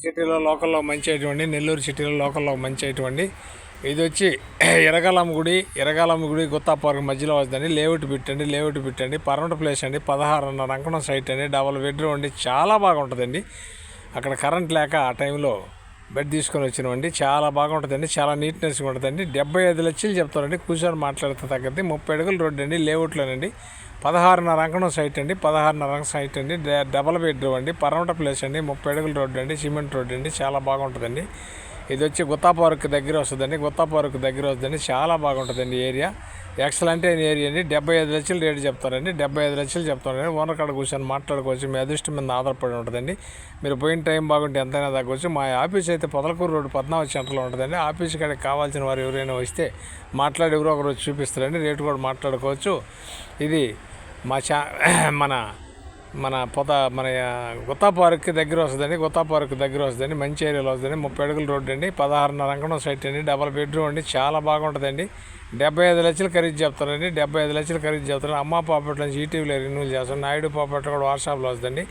సిటీలో లోకల్లో మంచి అటువంటి నెల్లూరు సిటీలో లోకల్లో మంచి అటువంటి ఇది వచ్చి ఎరగాలమ్మ గుడి గుత్తా పార్క్ మధ్యలో వస్తుందండి. లేఅవుట్ పెట్టండి పర్మనెంట్ ప్లేస్ అండి. 16.5 అంకణం సైట్ అండి. డబల్ బెడ్రూమ్ అండి. చాలా బాగుంటుందండి. అక్కడ కరెంట్ లేక ఆ టైంలో బెడ్ తీసుకొని వచ్చినామండి. చాలా బాగుంటుందండి. చాలా నీట్నెస్గా ఉంటుందండి. 75 లక్షలు చెప్తారండి. కూర్చొని మాట్లాడితే తగ్గద్ది. 30 అడుగుల రోడ్డు అండి. లేఅవుట్లోనండి. 16.5 అంకణం సైట్ అండి. 16.5 సైట్ అండి. డబల్ బెడ్రూమ్ అండి. పర్మనెంట్ ప్లేస్ అండి. 30 అడుగుల రోడ్డు అండి. సిమెంట్ రోడ్డు అండి. చాలా బాగుంటుందండి. ఇది వచ్చి గుత్తా పార్క్ దగ్గర వస్తుందండి. చాలా బాగుంటుందండి ఏరియా. ఎక్సలెంట్ అయిన ఏరియా అండి. 75 లక్షలు రేటు చెప్తారండి. 75 లక్షలు చెప్తారండి. ఓనర్ కాడ కూర్చొని మాట్లాడుకోవచ్చు. మీ అదృష్టం మీద ఆధారపడి ఉంటుందండి. మీరు పోయిన టైం బాగుంటే ఎంతైనా తగ్గవచ్చు. మా ఆఫీస్ అయితే పొదలకూరు రోడ్డు పద్మావతి సెంటర్లో ఉంటుందండి. ఆఫీస్ కాడికి కావాల్సిన వారు ఎవరైనా వస్తే మాట్లాడి ఎవరో ఒకరు చూపిస్తారండి. రేటు కూడా మాట్లాడుకోవచ్చు. ఇది మన గుత్తా పార్క్ దగ్గర వస్తుందండి. మంచి ఏరియాలో వస్తుందండి. 30 అడుగుల రోడ్డు అండి. 16.5 అంకణం సైట్ అండి. డబల్ బెడ్రూమ్ అండి. చాలా బాగుంటుందండి. 75 లక్షలు ఖరీదు చెప్తారండి. 75 లక్షలు ఖరీదు చెప్తారు. అమ్మ పాపట్ల నుంచి ఈటీవీలో రెన్యూల్ చేస్తాం. నాయుడు పాపట్ల కూడా వాట్సాప్లో వస్తుందండి.